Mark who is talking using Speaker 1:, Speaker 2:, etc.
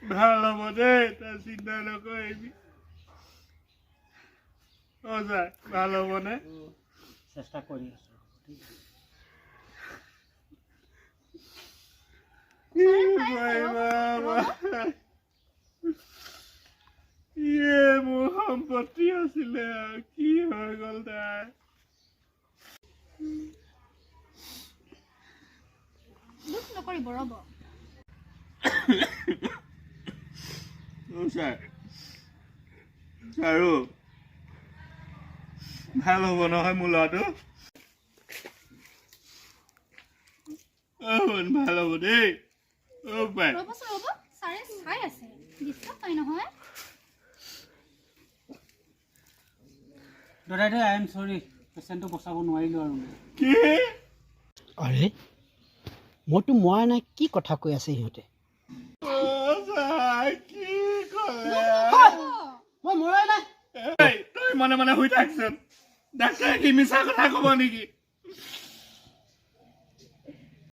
Speaker 1: ভাল হ'ব দেই তই চিন্তা নকৰিবি ভাল হ'বনে
Speaker 2: চেষ্টা কৰি আছো
Speaker 1: মোৰ সম্পত্তি আছিলে কি হৈ গ'ল তাৰ
Speaker 3: দুখ নকৰিব ৰ'ব
Speaker 1: আৰু ভাল হ'ব নহয় মোৰ ল'ৰাটো ভাল হ'ব দেই
Speaker 3: ৰ'ব ছাৰে চাই আছে ডিষ্টাৰ্ব পাই নহয়
Speaker 2: দাদা আই এম সৰি পেচেণ্টটো বচাব নোৱাৰিলোঁ আৰু
Speaker 1: কি
Speaker 4: আৰে মইতো মৰা নাই কি কথা কৈ আছে সিহঁতে
Speaker 1: কি ক'লে
Speaker 4: মই মৰাই নাই
Speaker 1: তই মনে মনে শুই থাকচোন ডাক্তৰে কি মিছা কথা ক'ব নেকি